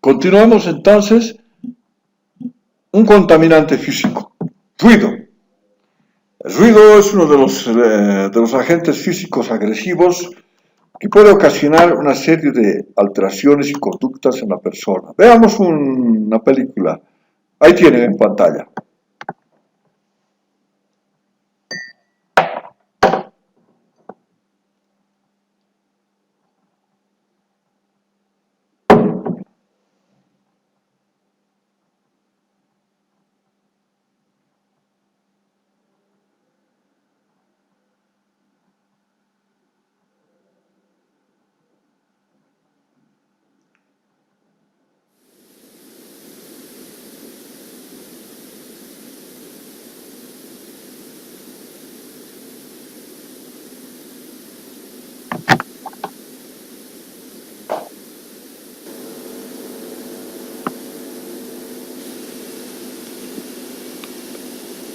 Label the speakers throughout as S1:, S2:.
S1: Continuamos entonces. Un contaminante físico. Ruido. El ruido es uno de los agentes físicos agresivos que puede ocasionar una serie de alteraciones y conductas en la persona. Veamos una película. Ahí tienen en pantalla.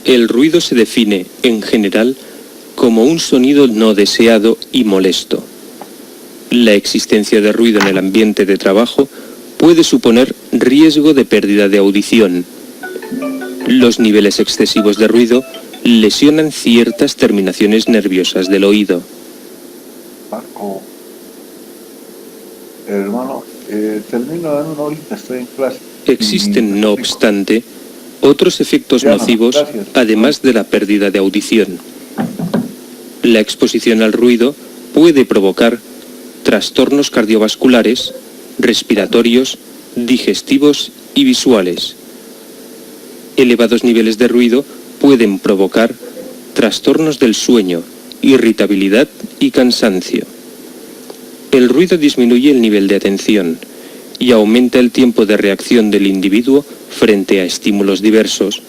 S2: El ruido se define, en general, como un sonido no deseado y molesto. La existencia de ruido en el ambiente de trabajo puede suponer riesgo de pérdida de audición. Los niveles excesivos de ruido lesionan ciertas terminaciones nerviosas del oído.
S1: Marco, hermano, termino en una horita, estoy en clase.
S2: Existen, no obstante, otros efectos nocivos, además de la pérdida de audición. La exposición al ruido puede provocar trastornos cardiovasculares, respiratorios, digestivos y visuales. Elevados niveles de ruido pueden provocar trastornos del sueño, irritabilidad y cansancio. El ruido disminuye el nivel de atención y aumenta el tiempo de reacción del individuo frente a estímulos diversos,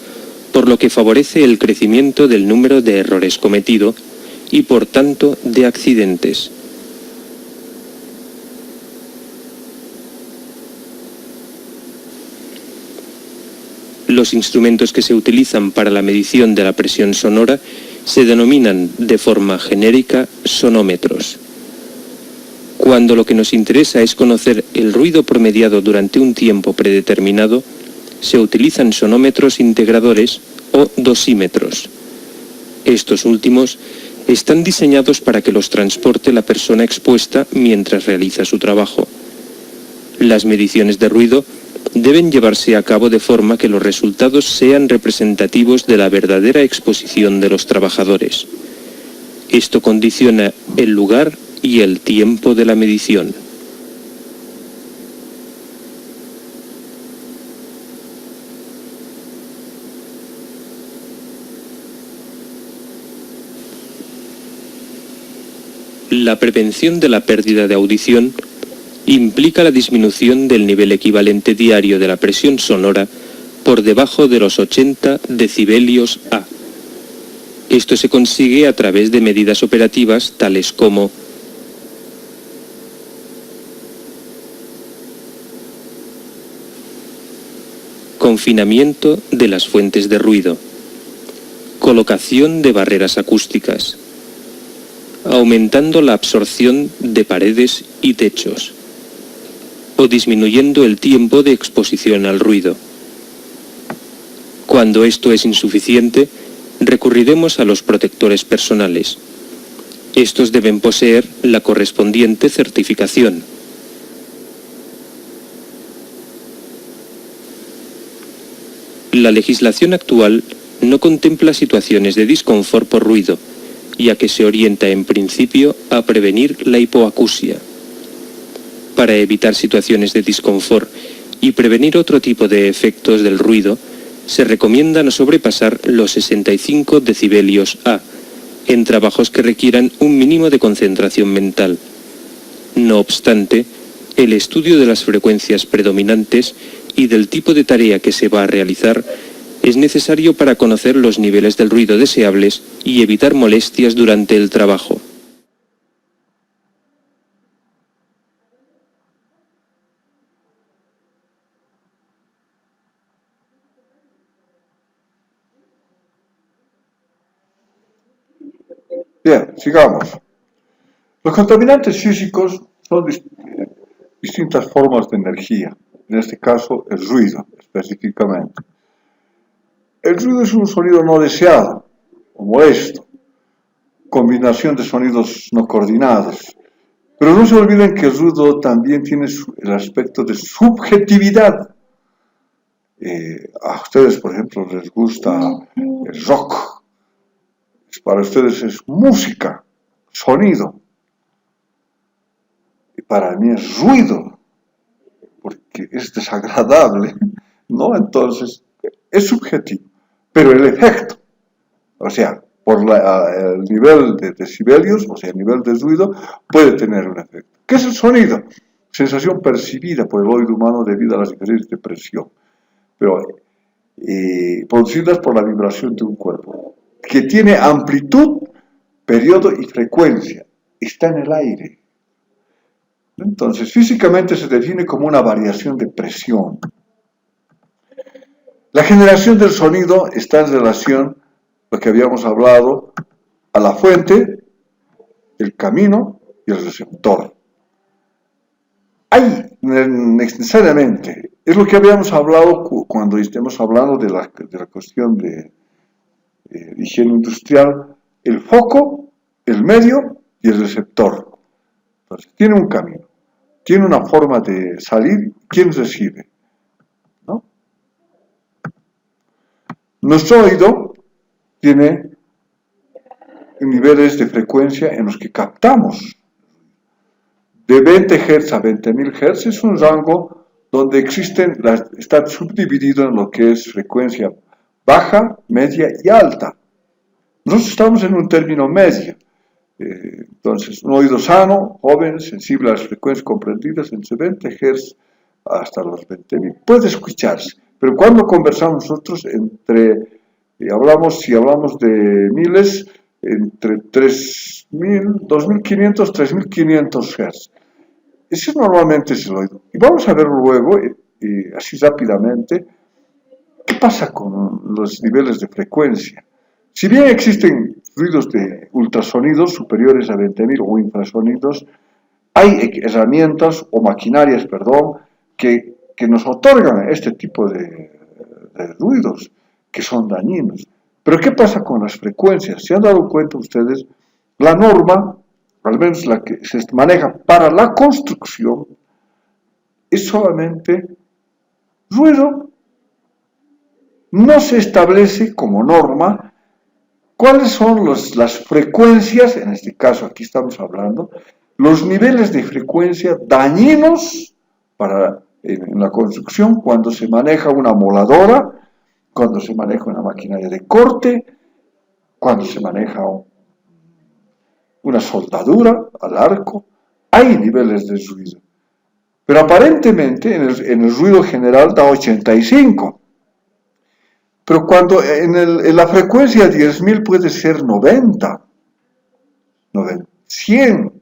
S2: por lo que favorece el crecimiento del número de errores cometidos y, por tanto, de accidentes. Los instrumentos que se utilizan para la medición de la presión sonora se denominan de forma genérica sonómetros. Cuando lo que nos interesa es conocer el ruido promediado durante un tiempo predeterminado, se utilizan sonómetros integradores o dosímetros. Estos últimos están diseñados para que los transporte la persona expuesta mientras realiza su trabajo. Las mediciones de ruido deben llevarse a cabo de forma que los resultados sean representativos de la verdadera exposición de los trabajadores. Esto condiciona el lugar y el tiempo de la medición. La prevención de la pérdida de audición implica la disminución del nivel equivalente diario de la presión sonora por debajo de los 80 decibelios A. Esto se consigue a través de medidas operativas tales como confinamiento de las fuentes de ruido, colocación de barreras acústicas, aumentando la absorción de paredes y techos, o disminuyendo el tiempo de exposición al ruido. Cuando esto es insuficiente, recurriremos a los protectores personales. Estos deben poseer la correspondiente certificación. La legislación actual no contempla situaciones de disconfort por ruido, ya que se orienta en principio a prevenir la hipoacusia. Para evitar situaciones de disconfort y prevenir otro tipo de efectos del ruido, se recomienda no sobrepasar los 65 decibelios A en trabajos que requieran un mínimo de concentración mental. No obstante, el estudio de las frecuencias predominantes y del tipo de tarea que se va a realizar es necesario para conocer los niveles del ruido deseables y evitar molestias durante el trabajo.
S1: Bien, sigamos. Los contaminantes físicos son distintas formas de energía. en este caso el ruido específicamente. El ruido es un sonido no deseado o molesto, combinación de sonidos no coordinados. Pero no se olviden que el ruido también tiene el aspecto de subjetividad. A ustedes, por ejemplo, les gusta el rock. Para ustedes es música, sonido. Y para mí es ruido, porque es desagradable, ¿no? Entonces, es subjetivo. Pero el efecto, o sea, por el nivel de decibelios, o sea, el nivel de ruido, puede tener un efecto. ¿Qué es el sonido? Sensación percibida por el oído humano debido a las diferencias de presión, pero producidas por la vibración de un cuerpo, que tiene amplitud, periodo y frecuencia. Está en el aire. Entonces, físicamente se define como una variación de presión. La generación del sonido está en relación, lo que habíamos hablado, a la fuente, el camino y el receptor. Hay necesariamente, es lo que habíamos hablado cuando estemos hablando de la cuestión de higiene industrial, el foco, el medio y el receptor. Entonces, tiene un camino, tiene una forma de salir, ¿quién recibe? ¿No? Nuestro oído tiene niveles de frecuencia en los que captamos. De 20 Hz a 20.000 Hz es un rango donde está subdividido en lo que es frecuencia baja, media y alta. Nosotros estamos en un término medio. Entonces, un oído sano, joven, sensible a las frecuencias comprendidas entre 20 Hz hasta los 20.000. Puede escucharse, pero cuando conversamos nosotros si hablamos de miles, entre 3.000, 2.500, 3.500 Hz. Ese normalmente es el oído. Y vamos a ver luego, así rápidamente, qué pasa con los niveles de frecuencia. Si bien existen ruidos de ultrasonidos superiores a 20.000 o infrasonidos, hay herramientas o maquinarias, que nos otorgan este tipo de ruidos que son dañinos. Pero ¿qué pasa con las frecuencias? ¿Se han dado cuenta ustedes? La norma, al menos la que se maneja para la construcción, es solamente ruido. No se establece como norma cuáles son las frecuencias, en este caso aquí estamos hablando, los niveles de frecuencia dañinos en la construcción cuando se maneja una moladora, cuando se maneja una maquinaria de corte, cuando se maneja una soldadura al arco, hay niveles de ruido. Pero aparentemente en el ruido general da 85. Pero cuando en la frecuencia 10.000 puede ser 90, 100,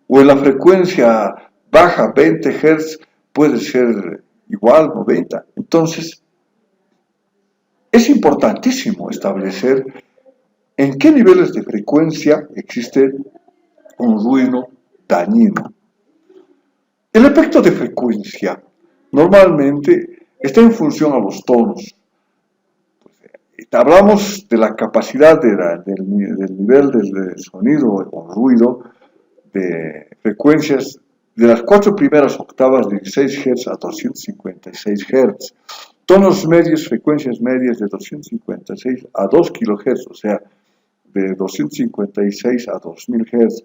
S1: o en la frecuencia baja 20 Hz puede ser igual 90. Entonces, es importantísimo establecer en qué niveles de frecuencia existe un ruido dañino. El efecto de frecuencia normalmente está en función a los tonos. Hablamos de la capacidad del nivel del sonido o ruido de frecuencias de las 4 primeras octavas de 16 Hz a 256 Hz. Tonos medios, frecuencias medias de 256 a 2 kHz, o sea, de 256 a 2000 Hz.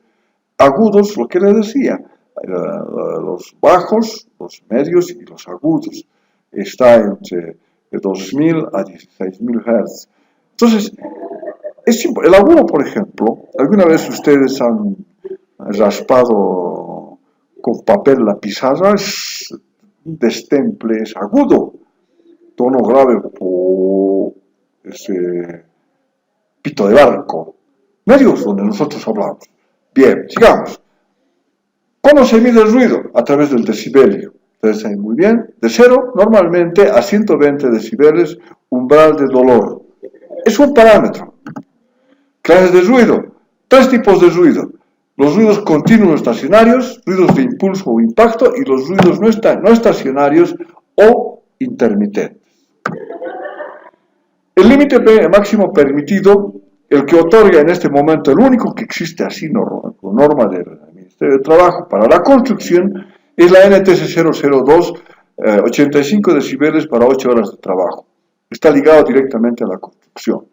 S1: Agudos, lo que les decía, los bajos, los medios y los agudos. Está entre de 2000 a 16000 Hz. Entonces, el agudo, por ejemplo, ¿alguna vez ustedes han raspado con papel la pizarra? Un destemple, es agudo. Tono grave, pito de barco. Medios donde nosotros hablamos. Bien, sigamos. ¿Cómo se mide el ruido? A través del decibelio. Ustedes saben muy bien, de 0 normalmente a 120 decibeles, umbral de dolor. Es un parámetro. Clases de ruido, 3 tipos de ruido. los ruidos continuos estacionarios, ruidos de impulso o impacto, y los ruidos no estacionarios o intermitentes. El límite máximo permitido, el que otorga en este momento, el único que existe así, norma del Ministerio de Trabajo para la construcción, es la NTS 002, 85 decibeles para 8 horas de trabajo. Está ligado directamente a la construcción.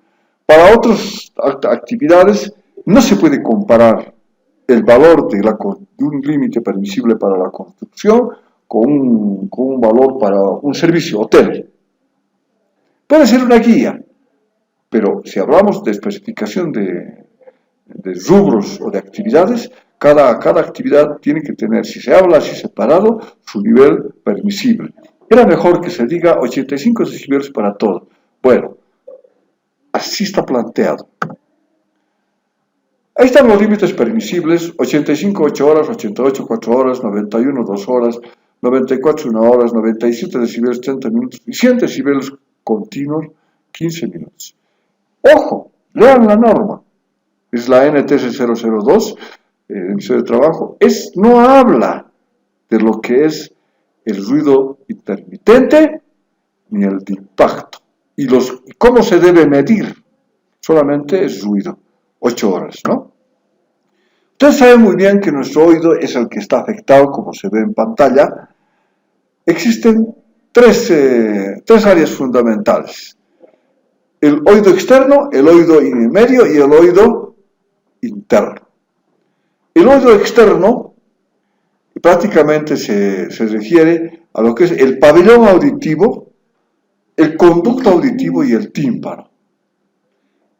S1: Para otras actividades no se puede comparar el valor de un límite permisible para la construcción con un valor para un servicio hotel. Puede ser una guía, pero si hablamos de especificación de rubros o de actividades, cada actividad tiene que tener, si se habla así separado, su nivel permisible. Era mejor que se diga 85 decibeles para todo. Bueno, así está planteado. Ahí están los límites permisibles: 85 8 horas, 88 4 horas, 91 2 horas, 94 1 horas, 97 decibeles 30 minutos y 100 decibeles continuos 15 minutos. Ojo, lean la norma. Es la NTS 002, el Ministerio de Trabajo. No habla de lo que es el ruido intermitente ni el de impacto. Y cómo se debe medir. Solamente es ruido. 8 horas, ¿no? Ustedes saben muy bien que nuestro oído es el que está afectado, como se ve en pantalla. Existen tres áreas fundamentales: el oído externo, el oído medio y el oído interno. El oído externo prácticamente se refiere a lo que es el pabellón auditivo, el conducto auditivo y el tímpano.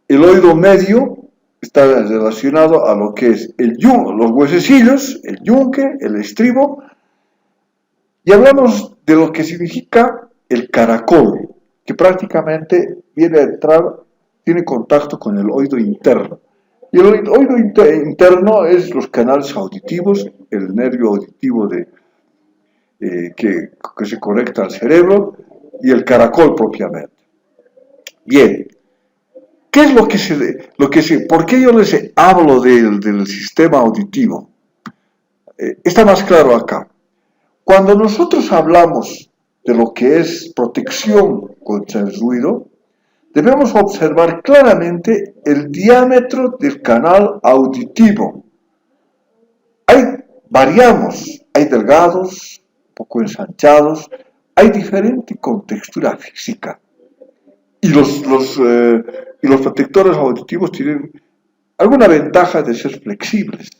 S1: El oído medio está relacionado a lo que es los huesecillos, el yunque, el estribo, y hablamos de lo que significa el caracol, que prácticamente viene a entrar, tiene contacto con el oído interno. Y el oído interno es los canales auditivos, el nervio auditivo que se conecta al cerebro, y el caracol propiamente. Bien, ¿qué es por qué yo les hablo del sistema auditivo? Está más claro acá. Cuando nosotros hablamos de lo que es protección contra el ruido, debemos observar claramente el diámetro del canal auditivo. Variamos, hay delgados, poco ensanchados, hay diferente contextura física. Y los protectores auditivos tienen alguna ventaja de ser flexibles.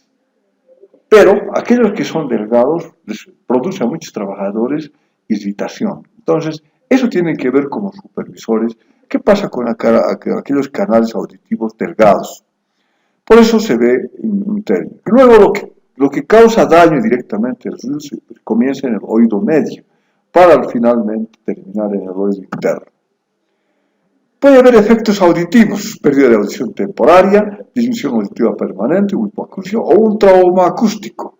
S1: Pero aquellos que son delgados les produce a muchos trabajadores irritación. Entonces, eso tiene que ver como supervisores. ¿Qué pasa con aquellos canales auditivos delgados? Por eso se ve un término. Y luego lo que causa daño directamente al ruido comienza en el oído medio, para finalmente terminar en el oído interno. Puede haber efectos auditivos: pérdida de audición temporaria, disminución auditiva permanente, hipoacusia o un trauma acústico.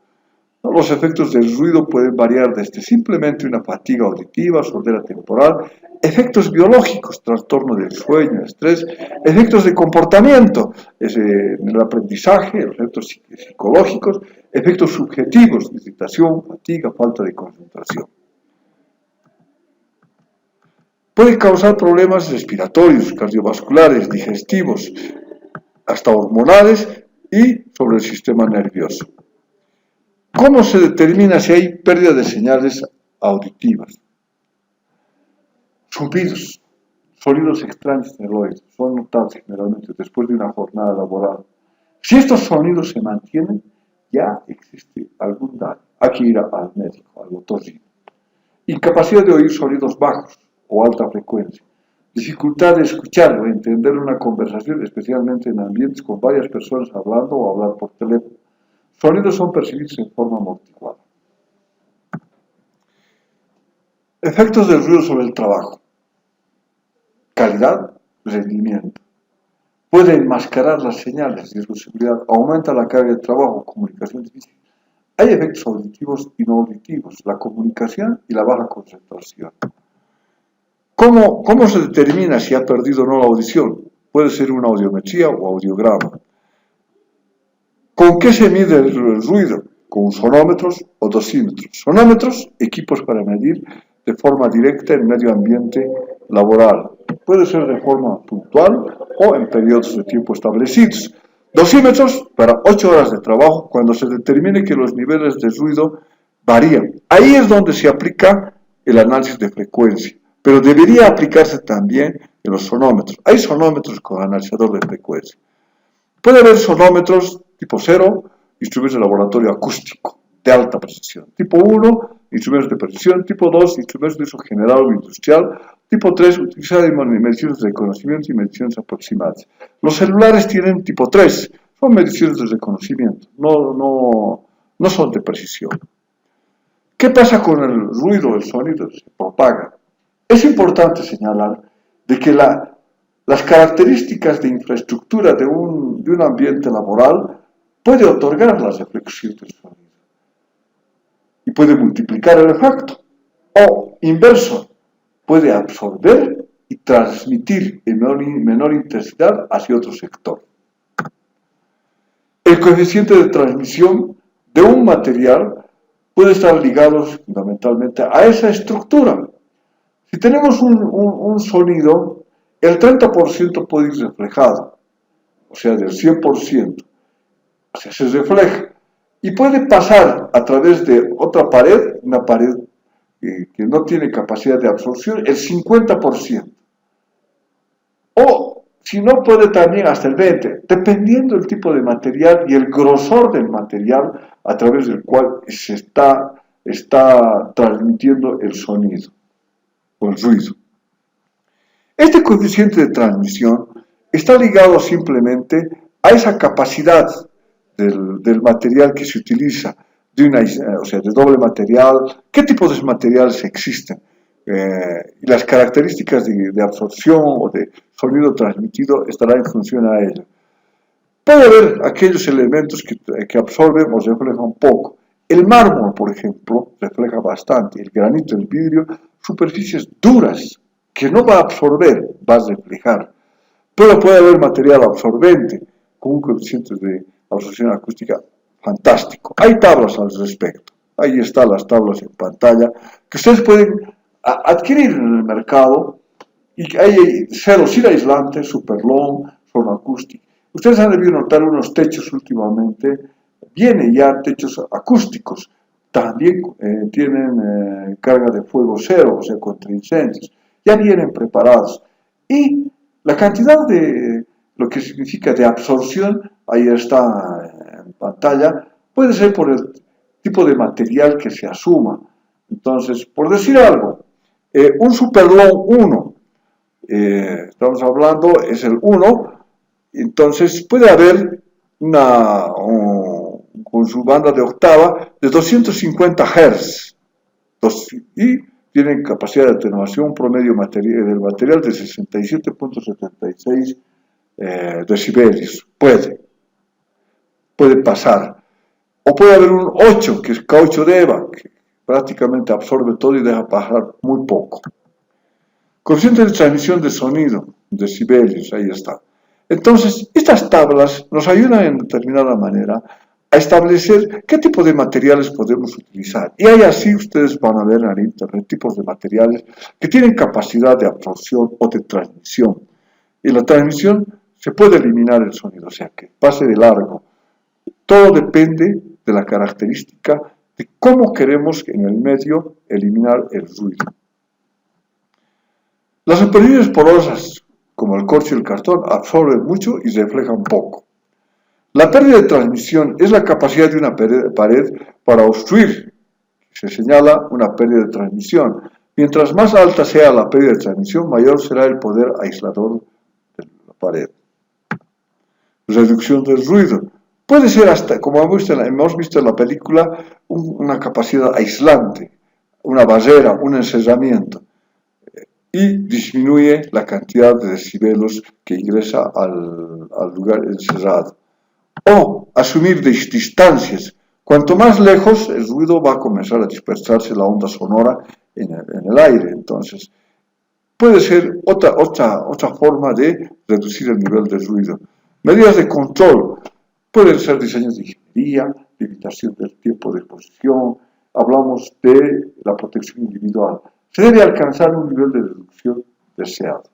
S1: Los efectos del ruido pueden variar desde simplemente una fatiga auditiva, sordera temporal, efectos biológicos, trastorno del sueño, estrés, efectos de comportamiento, en el aprendizaje, efectos psicológicos, efectos subjetivos, irritación, fatiga, falta de concentración. Puede causar problemas respiratorios, cardiovasculares, digestivos, hasta hormonales y sobre el sistema nervioso. ¿Cómo se determina si hay pérdida de señales auditivas? Zumbidos, sonidos extraños en el oído, son notados generalmente después de una jornada laboral. Si estos sonidos se mantienen, ya existe algún daño. Hay que ir al médico, al otorrino. Incapacidad de oír sonidos bajos o alta frecuencia. Dificultad de escuchar o entender una conversación, especialmente en ambientes con varias personas hablando o hablar por teléfono. Sonidos son percibidos en forma amortiguada. Efectos del ruido sobre el trabajo. Calidad, rendimiento. Puede enmascarar las señales, riesgo de seguridad, aumenta la carga de trabajo, comunicación difícil. Hay efectos auditivos y no auditivos, la comunicación y la baja concentración. ¿Cómo se determina si ha perdido o no la audición? Puede ser una audiometría o audiograma. ¿Con qué se mide el ruido? Con sonómetros o dosímetros. Sonómetros, equipos para medir de forma directa el medio ambiente laboral. Puede ser de forma puntual o en periodos de tiempo establecidos. Dosímetros para 8 horas de trabajo cuando se determine que los niveles de ruido varían. Ahí es donde se aplica el análisis de frecuencia, pero debería aplicarse también en los sonómetros. Hay sonómetros con analizador de frecuencia. Puede haber sonómetros tipo 0, instrumentos de laboratorio acústico de alta precisión. Tipo 1, instrumentos de precisión. Tipo 2, instrumentos de uso general o industrial. Tipo 3, utilizar mediciones de reconocimiento y mediciones aproximadas. Los celulares tienen tipo 3, son mediciones de reconocimiento, no son de precisión. ¿Qué pasa con el ruido, el sonido? Se propaga. Es importante señalar de que las características de infraestructura de un ambiente laboral puede otorgar la reflexión del sonido y puede multiplicar el efecto, o inverso, puede absorber y transmitir en menor intensidad hacia otro sector. El coeficiente de transmisión de un material puede estar ligado fundamentalmente a esa estructura. Si tenemos un sonido, el 30% puede ir reflejado, o sea, del 100%, o sea, se refleja, y puede pasar a través de otra pared, una pared que no tiene capacidad de absorción, el 50%. O, si no, puede también hasta el 20%, dependiendo del tipo de material y el grosor del material a través del cual se está transmitiendo el sonido o el ruido. Este coeficiente de transmisión está ligado simplemente a esa capacidad del material que se utiliza, o sea, de doble material, qué tipos de materiales existen, y las características de absorción o de sonido transmitido estarán en función a ello. Puede haber aquellos elementos que absorben o reflejan poco. El mármol, por ejemplo, refleja bastante. El granito, el vidrio, superficies duras que no va a absorber, va a reflejar. Pero puede haber material absorbente con un coeficiente de absorción acústica fantástico. Hay tablas al respecto. Ahí están las tablas en pantalla que ustedes pueden adquirir en el mercado, y hay cerosil aislante, superlong, acústico. Ustedes han debido notar unos techos últimamente, vienen ya techos acústicos, también tienen carga de fuego cero, o sea, contra incendios, ya vienen preparados. Y la cantidad de lo que significa de absorción, ahí está en pantalla, puede ser por el tipo de material que se asuma. Entonces, por decir algo, un Superlong 1, estamos hablando, es el 1, entonces puede haber con su banda de octava de 250 Hz y tienen capacidad de atenuación promedio del material de 67.76 decibelios. Puede pasar. O puede haber un 8, que es caucho de EVA, que prácticamente absorbe todo y deja pasar muy poco. Coeficiente de transmisión de sonido, decibelios, ahí está. Entonces, estas tablas nos ayudan en determinada manera a establecer qué tipo de materiales podemos utilizar. Y ahí así ustedes van a ver en el internet tipos de materiales que tienen capacidad de absorción o de transmisión. En la transmisión se puede eliminar el sonido, o sea que pase de largo. Todo depende de la característica de cómo queremos en el medio eliminar el ruido. Las superficies porosas, como el corcho y el cartón, absorben mucho y reflejan poco. La pérdida de transmisión es la capacidad de una pared para obstruir. Se señala una pérdida de transmisión. Mientras más alta sea la pérdida de transmisión, mayor será el poder aislador de la pared. Reducción del ruido. Puede ser hasta, como hemos visto en la película, una capacidad aislante, una barrera, un encerramiento, y disminuye la cantidad de decibelos que ingresa al lugar encerrado. O asumir distancias. Cuanto más lejos, el ruido va a comenzar a dispersarse la onda sonora en el aire. Entonces, puede ser otra forma de reducir el nivel de ruido. Medidas de control. Pueden ser diseños de ingeniería, limitación del tiempo de exposición, hablamos de la protección individual. Se debe alcanzar un nivel de reducción deseado.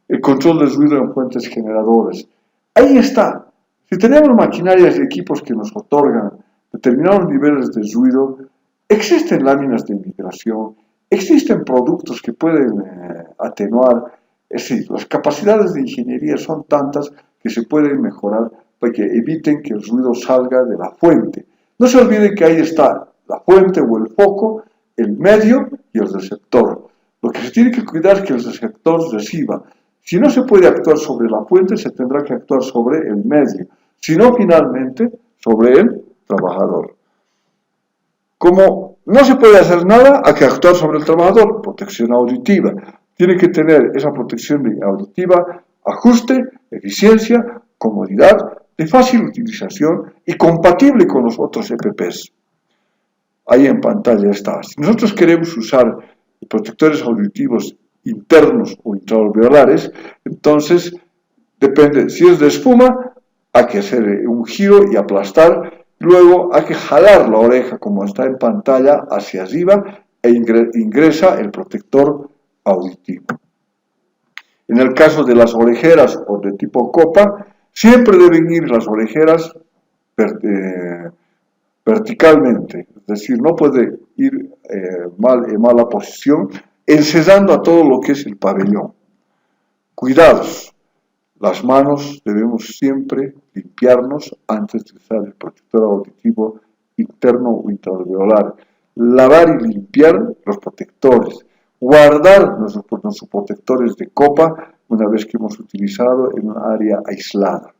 S1: El control del ruido en fuentes generadoras. Ahí está. Si tenemos maquinarias y equipos que nos otorgan determinados niveles de ruido, existen láminas de migración, existen productos que pueden atenuar. Es decir, las capacidades de ingeniería son tantas que se pueden mejorar para que eviten que el ruido salga de la fuente. No se olviden que ahí está la fuente o el foco, el medio y el receptor. Lo que se tiene que cuidar es que el receptor reciba. Si no se puede actuar sobre la fuente, se tendrá que actuar sobre el medio. Si no, finalmente, sobre el trabajador. Como no se puede hacer nada, hay que actuar sobre el trabajador. Protección auditiva. Tiene que tener esa protección auditiva, ajuste, eficiencia, comodidad, de fácil utilización y compatible con los otros EPPs. Ahí en pantalla está. Si nosotros queremos usar protectores auditivos internos o intraalveolares, entonces depende, si es de espuma, hay que hacer un giro y aplastar, luego hay que jalar la oreja como está en pantalla hacia arriba e ingresa el protector auditivo. En el caso de las orejeras o de tipo copa, siempre deben ir las orejeras verticalmente, es decir, no puede ir en mala posición, encesando a todo lo que es el pabellón. Cuidados, las manos debemos siempre limpiarnos antes de usar el protector auditivo interno o intraalveolar. Lavar y limpiar los protectores, guardar nuestros protectores de copa una vez que hemos utilizado en un área aislada.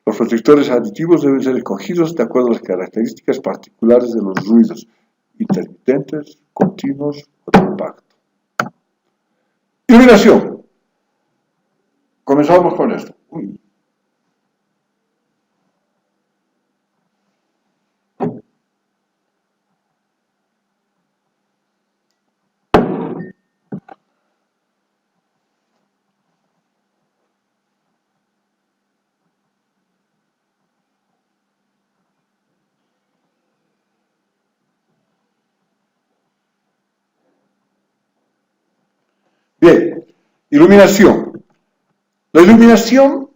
S1: Los protectores aditivos deben ser escogidos de acuerdo a las características particulares de los ruidos, intermitentes, continuos o de impacto. Iluminación. Comenzamos con esto. Bien, iluminación. La iluminación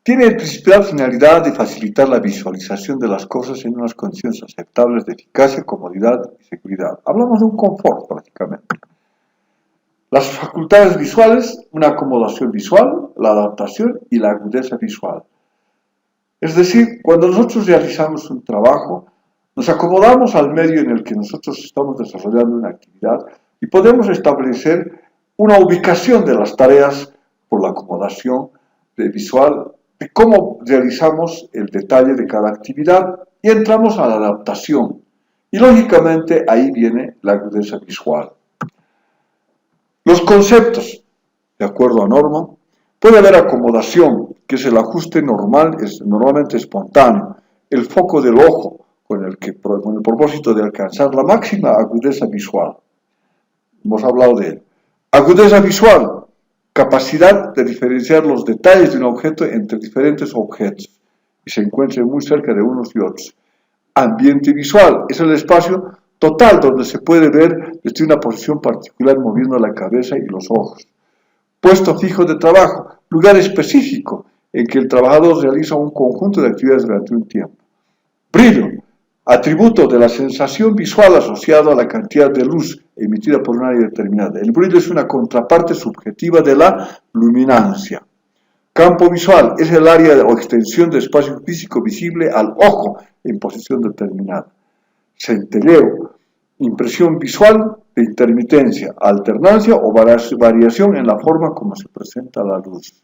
S1: tiene la principal finalidad de facilitar la visualización de las cosas en unas condiciones aceptables de eficacia, comodidad y seguridad. Hablamos de un confort prácticamente. Las facultades visuales, una acomodación visual, la adaptación y la agudeza visual. Es decir, cuando nosotros realizamos un trabajo, nos acomodamos al medio en el que nosotros estamos desarrollando una actividad y podemos establecer una ubicación de las tareas por la acomodación visual, de cómo realizamos el detalle de cada actividad y entramos a la adaptación. Y lógicamente ahí viene la agudeza visual. Los conceptos, de acuerdo a norma, puede haber acomodación, que es el ajuste normal, es normalmente espontáneo, el foco del ojo, con el propósito de alcanzar la máxima agudeza visual. Hemos hablado de él. Agudeza visual, capacidad de diferenciar los detalles de un objeto entre diferentes objetos y se encuentren muy cerca de unos y otros. Ambiente visual, es el espacio total donde se puede ver desde una posición particular moviendo la cabeza y los ojos. Puesto fijo de trabajo, lugar específico en que el trabajador realiza un conjunto de actividades durante un tiempo. Brillo, atributo de la sensación visual asociado a la cantidad de luz emitida por un área determinada. El brillo es una contraparte subjetiva de la luminancia. Campo visual es el área o extensión de espacio físico visible al ojo en posición determinada. Centelleo, impresión visual de intermitencia, alternancia o variación en la forma como se presenta la luz.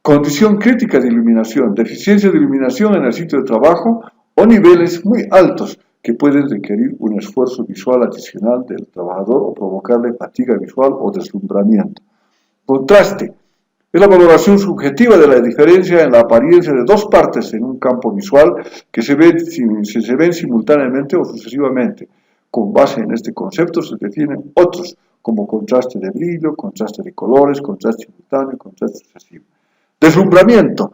S1: Condición crítica de iluminación, deficiencia de iluminación en el sitio de trabajo o niveles muy altos que pueden requerir un esfuerzo visual adicional del trabajador o provocarle fatiga visual o deslumbramiento. Contraste es la valoración subjetiva de la diferencia en la apariencia de dos partes en un campo visual que se ven simultáneamente o sucesivamente. Con base en este concepto se definen otros como contraste de brillo, contraste de colores, contraste simultáneo, contraste sucesivo. Deslumbramiento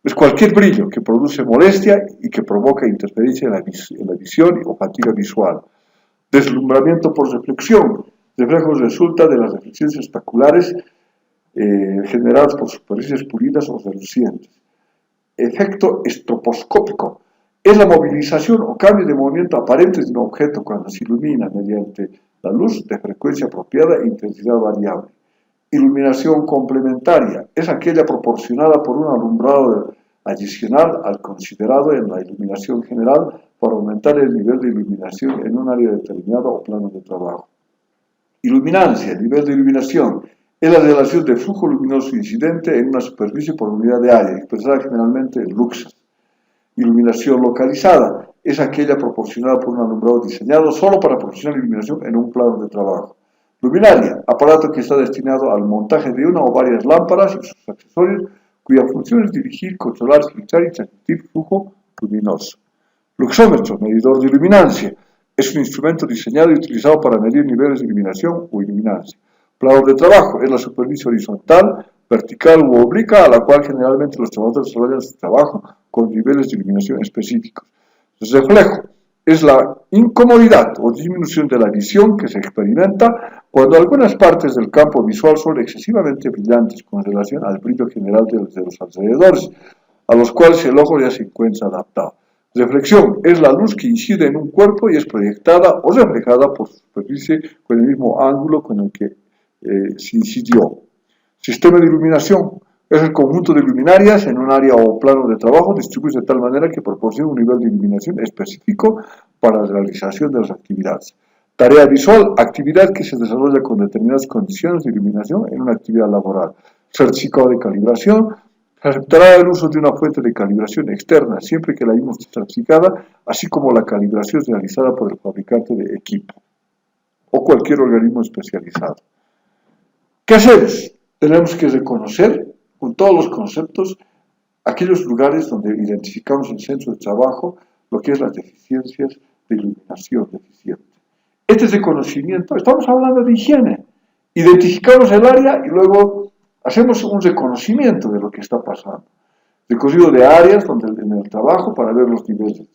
S1: Es cualquier brillo que produce molestia y que provoca interferencia en la visión o fatiga visual. Deslumbramiento por reflexión. Reflejo resulta de las reflexiones espectaculares generadas por superficies pulidas o relucientes. Efecto estroboscópico. Es la movilización o cambio de movimiento aparentes de un objeto cuando se ilumina mediante la luz de frecuencia apropiada e intensidad variable. Iluminación complementaria. Es aquella proporcionada por un alumbrado adicional al considerado en la iluminación general para aumentar el nivel de iluminación en un área determinada o plano de trabajo. Iluminancia, nivel de iluminación, es la relación de flujo luminoso incidente en una superficie por unidad de área, expresada generalmente en luxes. Iluminación localizada, es aquella proporcionada por un alumbrado diseñado solo para proporcionar iluminación en un plano de trabajo. Luminaria, aparato que está destinado al montaje de una o varias lámparas y sus accesorios, cuya función es dirigir, controlar, filtrar y transmitir flujo luminoso. Luxómetro, medidor de iluminancia, es un instrumento diseñado y utilizado para medir niveles de iluminación o iluminancia. Plano de trabajo, es la superficie horizontal, vertical u obliqua a la cual generalmente los trabajadores desarrollan su trabajo con niveles de iluminación específicos. Reflejo, es la incomodidad o disminución de la visión que se experimenta cuando algunas partes del campo visual son excesivamente brillantes con relación al brillo general de los alrededores, a los cuales el ojo ya se encuentra adaptado. Reflexión es la luz que incide en un cuerpo y es proyectada o reflejada por su superficie con el mismo ángulo con el que se incidió. Sistema de iluminación es el conjunto de luminarias en un área o plano de trabajo distribuido de tal manera que proporciona un nivel de iluminación específico para la realización de las actividades. Tarea visual, actividad que se desarrolla con determinadas condiciones de iluminación en una actividad laboral. Certificado de calibración, se aceptará el uso de una fuente de calibración externa siempre que la misma esté certificada, así como la calibración realizada por el fabricante de equipo o cualquier organismo especializado. ¿Qué hacemos? Tenemos que reconocer con todos los conceptos aquellos lugares donde identificamos en el centro de trabajo lo que es las deficiencias de iluminación deficiente. Este reconocimiento, estamos hablando de higiene, identificamos el área y luego hacemos un reconocimiento de lo que está pasando. Recorrido de áreas donde, en el trabajo para ver los niveles.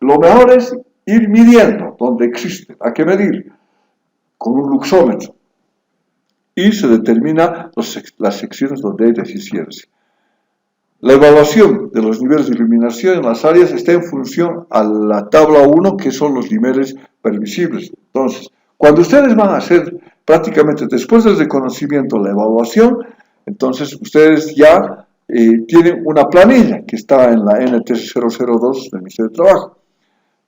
S1: Lo mejor es ir midiendo donde existe, hay que medir con un luxómetro. Y se determina las secciones donde hay deficiencia. La evaluación de los niveles de iluminación en las áreas está en función a la tabla 1, que son los niveles permisibles. Entonces, cuando ustedes van a hacer prácticamente después del reconocimiento la evaluación, entonces ustedes ya tienen una planilla que está en la NTS 002 del Ministerio de Trabajo.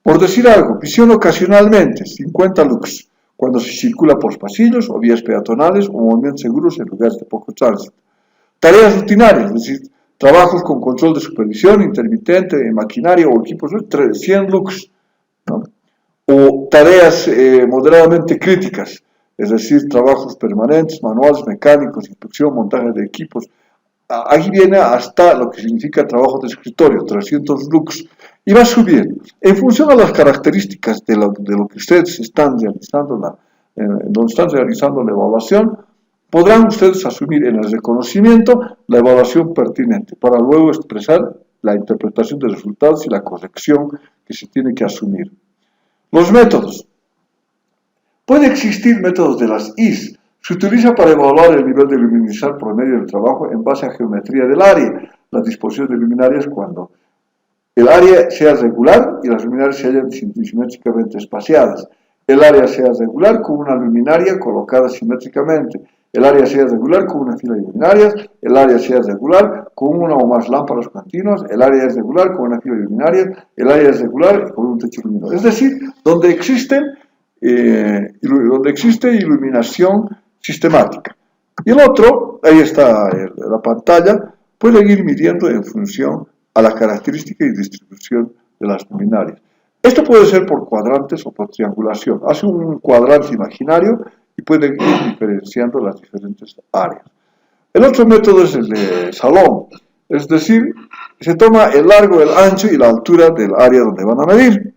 S1: Por decir algo, visión ocasionalmente, 50 lux. Cuando se circula por pasillos o vías peatonales o movimientos seguros en lugares de poco tránsito. Tareas rutinarias, es decir, trabajos con control de supervisión intermitente en maquinaria o equipos, 100 lux, ¿no? O tareas moderadamente críticas, es decir, trabajos permanentes, manuales, mecánicos, inspección, montaje de equipos. Aquí viene hasta lo que significa trabajo de escritorio, 300 lux, y va subiendo. En función de las características de lo que ustedes están realizando, donde están realizando la evaluación, podrán ustedes asumir en el reconocimiento la evaluación pertinente, para luego expresar la interpretación de resultados y la corrección que se tiene que asumir. Los métodos. Puede existir métodos de las IS. Se utiliza para evaluar el nivel de luminosidad promedio del trabajo en base a geometría del área, la disposición de luminarias cuando el área sea regular y las luminarias se hayan simétricamente espaciadas. El área sea regular con una luminaria colocada simétricamente. El área sea regular con una fila de luminarias. El área sea regular con una o más lámparas continuas. El área es regular con una fila de luminarias. El área es regular con un techo luminoso. Es decir, donde existe iluminación sistemática. Y el otro, ahí está la pantalla, pueden ir midiendo en función a la característica y distribución de las luminarias. Esto puede ser por cuadrantes o por triangulación. Hace un cuadrante imaginario y pueden ir diferenciando las diferentes áreas. El otro método es el de salón, es decir, se toma el largo, el ancho y la altura del área donde van a medir.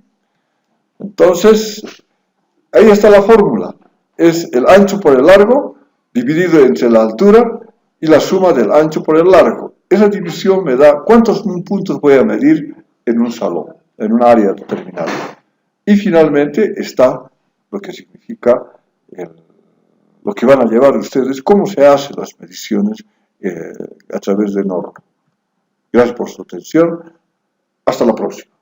S1: Entonces, ahí está la fórmula. Es el ancho por el largo dividido entre la altura y la suma del ancho por el largo. esa división me da cuántos puntos voy a medir en un salón, en un área determinada. Y finalmente está lo que significa lo que van a llevar ustedes, cómo se hacen las mediciones a través de norma. Gracias por su atención. Hasta la próxima.